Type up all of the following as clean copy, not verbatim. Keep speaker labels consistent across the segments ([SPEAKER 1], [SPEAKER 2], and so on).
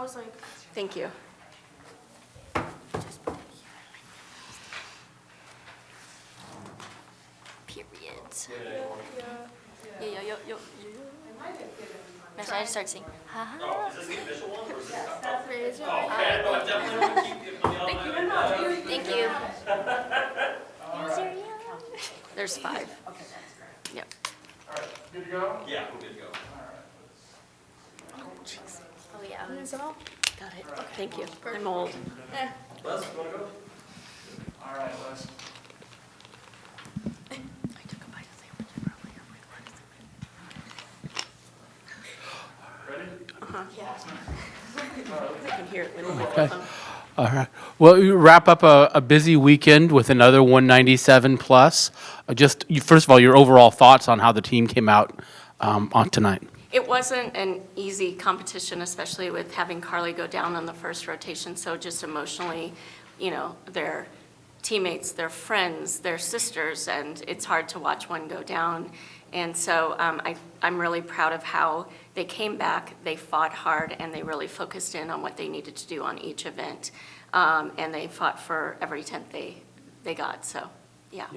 [SPEAKER 1] I was like,
[SPEAKER 2] Thank you. Periods. Yo. No, so I just start singing. Ha ha.
[SPEAKER 3] Oh, is this the official one, or is this?
[SPEAKER 1] raise your
[SPEAKER 3] Oh, okay, no, I definitely want to keep it on the automatic.
[SPEAKER 2] Thank you. There's 5.
[SPEAKER 4] Okay, that's great.
[SPEAKER 2] Yep.
[SPEAKER 5] All right, good to go?
[SPEAKER 3] Yeah, we're good to go.
[SPEAKER 2] Oh yeah.
[SPEAKER 1] Is it all?
[SPEAKER 2] Got it. Thank you. I'm old.
[SPEAKER 3] Les, you want to go?
[SPEAKER 5] All right, Les.
[SPEAKER 2] I took a bite of sandwich earlier.
[SPEAKER 5] Ready?
[SPEAKER 2] Yeah. I can hear it with the
[SPEAKER 6] Okay.
[SPEAKER 2] microphone.
[SPEAKER 6] All right. Well, we wrap up a busy weekend with another 197 plus. First of all, your overall thoughts on how the team came out on tonight.
[SPEAKER 2] It wasn't an easy competition, especially with having Carly go down on the first rotation. So just emotionally, their teammates, their friends, their sisters, and it's hard to watch one go down. And so I'm really proud of how they came back, they fought hard, and they really focused in on what they needed to do on each event. And they fought for every tenth they got, so, yeah.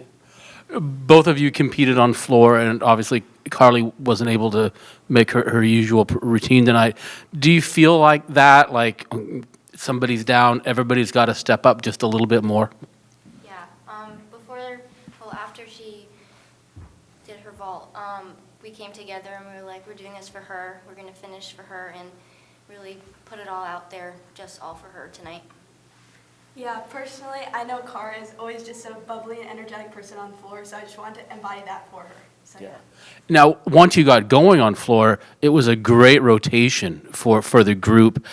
[SPEAKER 6] Both of you competed on floor, and obviously Carly wasn't able to make her usual routine tonight. Do you feel like that, like somebody's down, everybody's got to step up just a little bit more?
[SPEAKER 7] Yeah, after she did her vault, we came together and we were like, we're doing this for her, we're gonna finish for her, and really put it all out there, just all for her tonight.
[SPEAKER 1] Yeah, personally, I know Cara is always just a bubbly and energetic person on the floor, so I just wanted to embody that for her. So yeah.
[SPEAKER 6] Now, once you got going on floor, it was a great rotation for the group.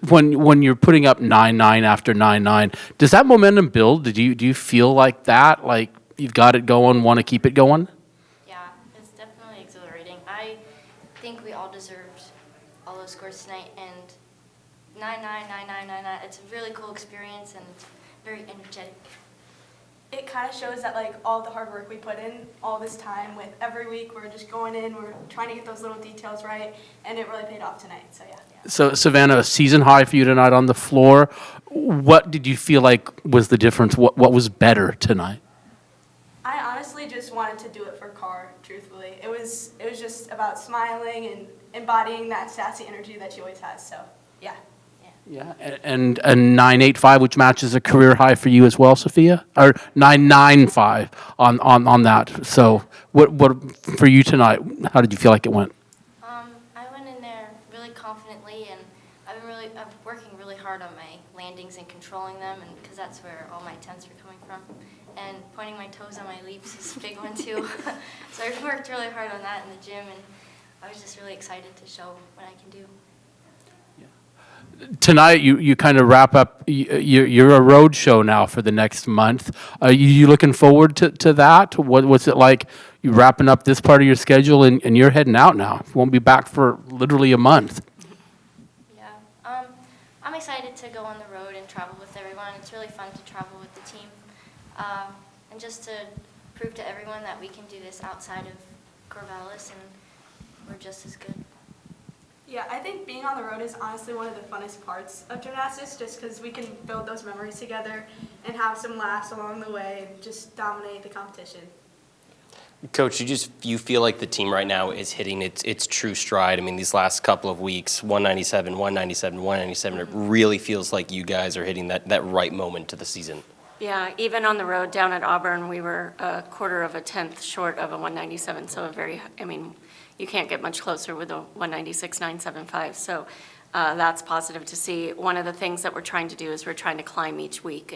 [SPEAKER 6] When you're putting up 9-9 after 9-9, does that momentum build? Do you feel like that? Like you've got it going, want to keep it going?
[SPEAKER 7] Yeah, it's definitely exhilarating. I think we all deserved all those scores tonight, and 9-9, 9-9, 9-9, it's a really cool experience and it's very energetic.
[SPEAKER 1] It kind of shows that like all the hard work we put in all this time with every week, we're just going in, we're trying to get those little details right, and it really paid off tonight, so yeah.
[SPEAKER 6] So, Savannah, a season high for you tonight on the floor. What did you feel like was the difference? What was better tonight?
[SPEAKER 1] I honestly just wanted to do it for Cara, truthfully. It was just about smiling and embodying that sassy energy that she always has, so yeah.
[SPEAKER 6] Yeah, and a 9.85, which matches a career high for you as well, Sophia, or 9.95 on that. So, what for you tonight? How did you feel like it went?
[SPEAKER 7] I went in there really confidently, and I'm working really hard on my landings and controlling them, and because that's where all my tenths are coming from. And pointing my toes on my leaps is a big one too. So I worked really hard on that in the gym, and I was just really excited to show what I can do.
[SPEAKER 6] Tonight, you kind of wrap up. You're a road show now for the next month. Are you looking forward to that? What's it like? You wrapping up this part of your schedule, and you're heading out now. You won't be back for literally a month.
[SPEAKER 7] Yeah, I'm excited to go on the road and travel with everyone. It's really fun to travel with the team, and just to prove to everyone that we can do this outside of Corvallis, and we're just as good.
[SPEAKER 1] Yeah, I think being on the road is honestly one of the funnest parts of gymnastics, just because we can build those memories together and have some laughs along the way and just dominate the competition.
[SPEAKER 8] Coach, you feel like the team right now is hitting its true stride. I mean, these last couple of weeks, 197, 197, 197, it really feels like you guys are hitting that right moment to the season.
[SPEAKER 2] Yeah, even on the road down at Auburn, we were a quarter of a tenth short of a 197, so you can't get much closer with a 196.975, so that's positive to see. One of the things that we're trying to do is we're trying to climb each week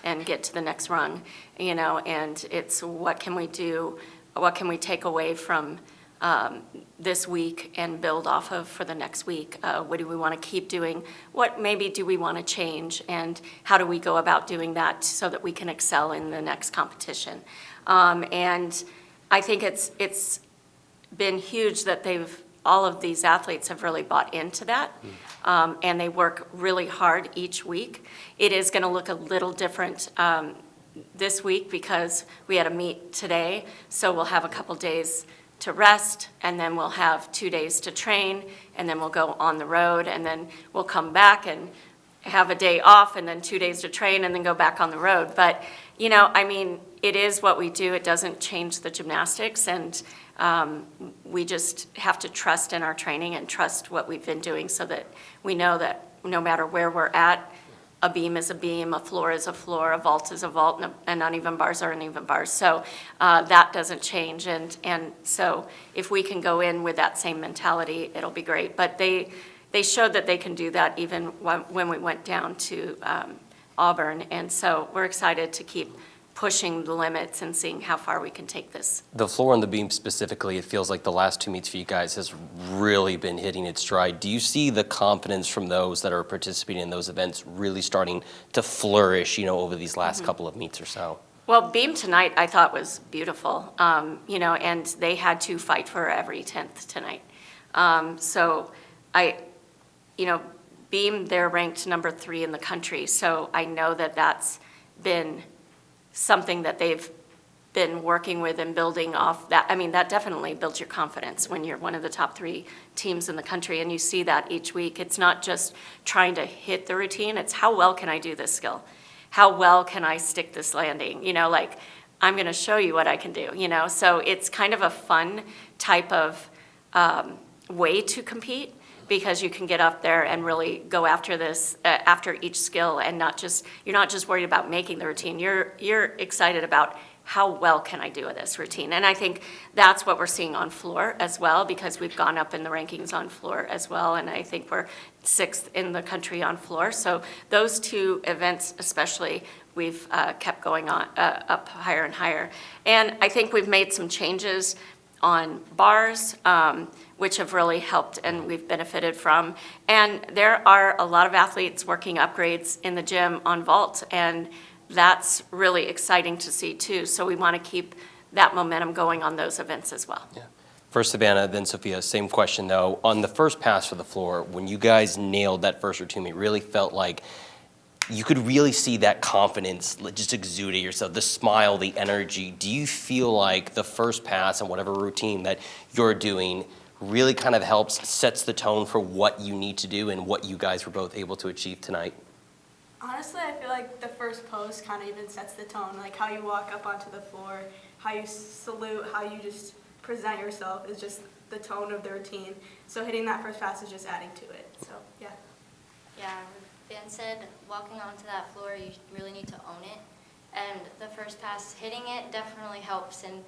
[SPEAKER 2] and get to the next rung, and it's what can we do, what can we take away from this week and build off of for the next week. What do we want to keep doing? What maybe do we want to change, and how do we go about doing that so that we can excel in the next competition? And I think it's been huge that all of these athletes have really bought into that, and they work really hard each week. It is going to look a little different this week because we had a meet today, so we'll have a couple days to rest, and then we'll have 2 days to train, and then we'll go on the road, and then we'll come back and have a day off, and then 2 days to train, and then go back on the road. But, you know, I mean, it is what we do. It doesn't change the gymnastics, and we just have to trust in our training and trust what we've been doing so that we know that no matter where we're at, a beam is a beam, a floor is a floor, a vault is a vault, and uneven bars are uneven bars. So that doesn't change, and so if we can go in with that same mentality, it'll be great. But they showed that they can do that even when we went down to Auburn, and so we're excited to keep pushing the limits and seeing how far we can take this.
[SPEAKER 8] The floor and the beam specifically, it feels like the last 2 meets for you guys has really been hitting its stride. Do you see the confidence from those that are participating in those events really starting to flourish, you know, over these last couple of meets or so?
[SPEAKER 2] Well, beam tonight I thought was beautiful, you know, and they had to fight for every 10th tonight. So you know, beam, they're ranked number 3 in the country, so I know that that's been something that they've been working with and building off that. I mean, that definitely builds your confidence when you're one of the top 3 teams in the country, and you see that each week. It's not just trying to hit the routine, it's how well can I do this skill? How well can I stick this landing? You know, like, I'm gonna show you what I can do, you know? So it's kind of a fun type of way to compete, because you can get up there and really go after this, after each skill, and you're not just worried about making the routine. You're excited about how well can I do this routine. And I think that's what we're seeing on floor as well, because we've gone up in the rankings on floor as well, and I think we're 6th in the country on floor. So those 2 events especially, we've kept going on up higher and higher. And I think we've made some changes on bars, which have really helped and we've benefited from. And there are a lot of athletes working upgrades in the gym on vault, and that's really exciting to see too. So we want to keep that momentum going on those events as well.
[SPEAKER 8] Yeah. First Savannah, then Sophia, same question though. On the first pass for the floor, when you guys nailed that first routine, it really felt like you could really see that confidence just exude at yourself, the smile, the energy. Do you feel like the first pass and whatever routine that you're doing really kind of helps, sets the tone for what you need to do and what you guys were both able to achieve tonight?
[SPEAKER 1] Honestly, I feel like the first pose kind of even sets the tone, like how you walk up onto the floor, how you salute, how you just present yourself is just the tone of the routine. So hitting that first pass is just adding to it, so yeah.
[SPEAKER 7] Yeah, Ben said, walking onto that floor, you really need to own it. And the first pass, hitting it definitely helps, and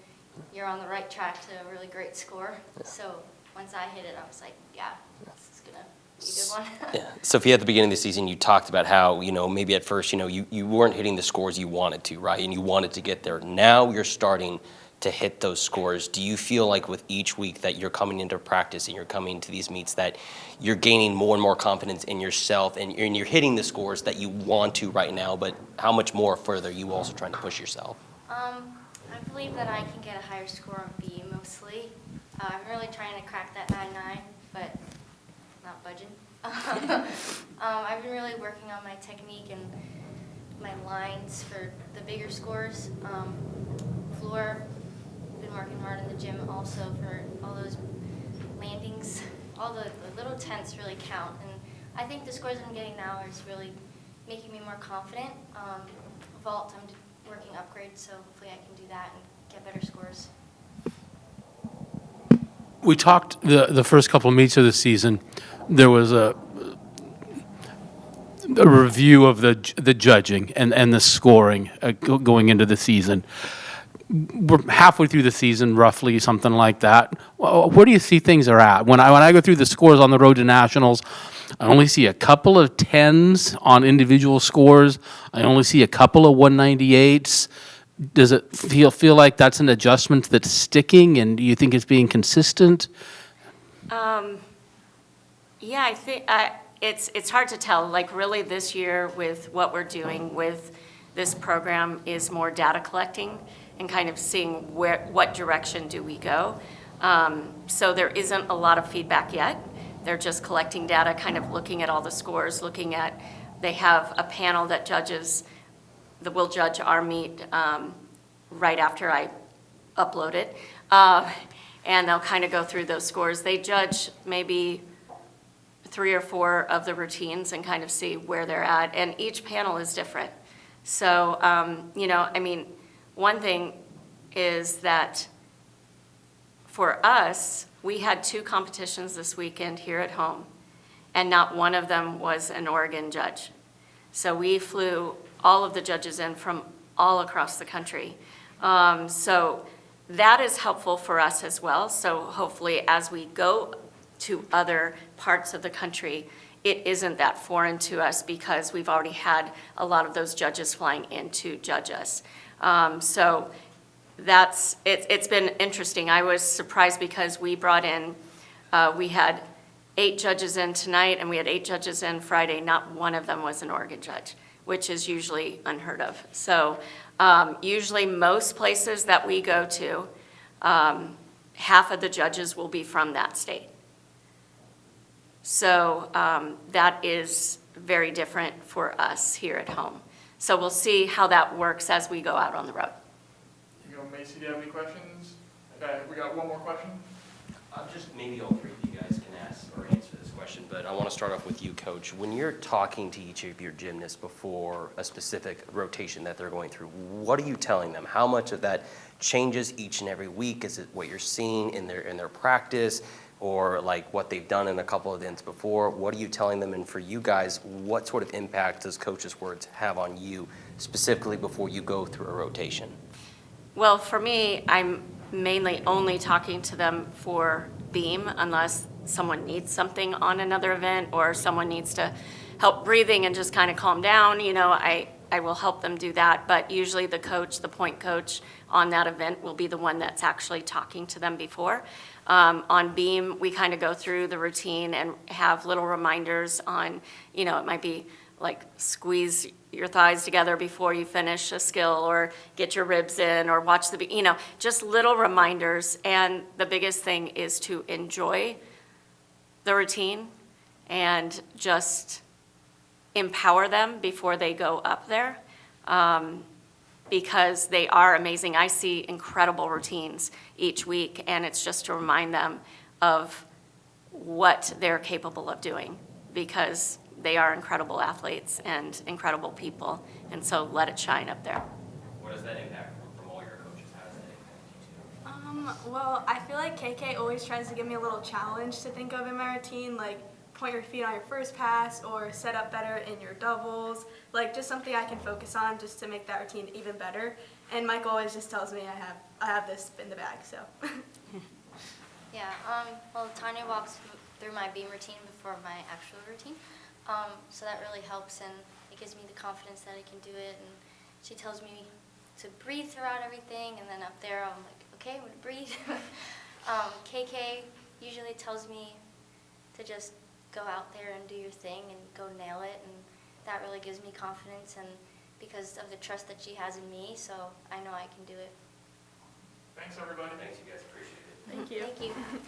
[SPEAKER 7] you're on the right track to a really great score. So once I hit it, I was like, yeah, this is gonna be a good one.
[SPEAKER 8] Yeah. Sophia, at the beginning of the season, you talked about how, you know, maybe at first, you know, you weren't hitting the scores you wanted to, right? And you wanted to get there. Now you're starting to hit those scores. Do you feel like with each week that you're coming into practice and you're coming to these meets that you're gaining more and more confidence in yourself and you're hitting the scores that you want to right now, but how much more further are you also trying to push yourself?
[SPEAKER 7] I believe that I can get a higher score on B mostly. I'm really trying to crack that 9.9, but not budging. I've been really working on my technique and my lines for the bigger scores. Floor, been working hard in the gym also for all those landings. All the little tenths really count, and I think the scores I'm getting now is really making me more confident. Vault, I'm working upgrades, so hopefully I can do that and get better scores.
[SPEAKER 6] We talked the first couple of meets of the season. There was a review of the judging and the scoring going into the season. We're halfway through the season, roughly, something like that. Where do you see things are at? When I go through the scores on the road to nationals, I only see a couple of 10s on individual scores. I only see a couple of 198s. Does it feel like that's an adjustment that's sticking, and do you think it's being consistent?
[SPEAKER 2] Yeah, I think it's hard to tell. Like, really this year with what we're doing with this program is more data collecting and kind of seeing what direction do we go. So there isn't a lot of feedback yet. They're just collecting data, kind of looking at all the scores, they have a panel that will judge our meet right after I upload it. and they'll kind of go through those scores. They judge maybe 3 or 4 of the routines and kind of see where they're at, and each panel is different. So, I mean, one thing is that for us, we had 2 competitions this weekend here at home, and not one of them was an Oregon judge. So we flew all of the judges in from all across the country. So that is helpful for us as well. So hopefully as we go to other parts of the country, it isn't that foreign to us because we've already had a lot of those judges flying in to judge us. So it's been interesting. I was surprised because we brought in, we had 8 judges in tonight and we had 8 judges in Friday. Not one of them was an Oregon judge, which is usually unheard of. So usually most places that we go to, half of the judges will be from that state. So that is very different for us here at home. So we'll see how that works as we go out on the road.
[SPEAKER 5] Macy, do you have any questions? Okay, we got one more question.
[SPEAKER 8] Just maybe all 3 of you guys can ask or answer this question, but I want to start off with you, Coach. When you're talking to each of your gymnasts before a specific rotation that they're going through, what are you telling them? How much of that changes each and every week? Is it what you're seeing in their practice, or like what they've done in a couple of events before? What are you telling them? And for you guys, what sort of impact does Coach's words have on you specifically before you go through a rotation?
[SPEAKER 2] Well, for me, I'm mainly only talking to them for beam unless someone needs something on another event or someone needs to help breathing and just kind of calm down. I will help them do that, but usually the coach, the point coach on that event will be the one that's actually talking to them before. On beam, we kind of go through the routine and have little reminders on, it might be like squeeze your thighs together before you finish a skill, or get your ribs in, or watch the, just little reminders. And the biggest thing is to enjoy the routine and just empower them before they go up there, because they are amazing. I see incredible routines each week, and it's just to remind them of what they're capable of doing, because they are incredible athletes and incredible people, and so let it shine up there.
[SPEAKER 3] What does that impact from all your coaches? How does that impact you two?
[SPEAKER 1] Well, I feel like KK always tries to give me a little challenge to think of in my routine, like point your feet on your first pass or set up better in your doubles, like just something I can focus on just to make that routine even better. And Mike always just tells me I have this in the bag, so.
[SPEAKER 7] Yeah, well, Tanya walks through my beam routine before my actual routine. So that really helps, and it gives me the confidence that I can do it. And she tells me to breathe throughout everything, and then up there I'm like, okay, I'm gonna breathe. KK usually tells me to just go out there and do your thing and go nail it, and that really gives me confidence, and because of the trust that she has in me, so I know I can do it.
[SPEAKER 5] Thanks, everybody.
[SPEAKER 3] Thanks, you guys. Appreciate it.
[SPEAKER 1] Thank you.
[SPEAKER 7] Thank you.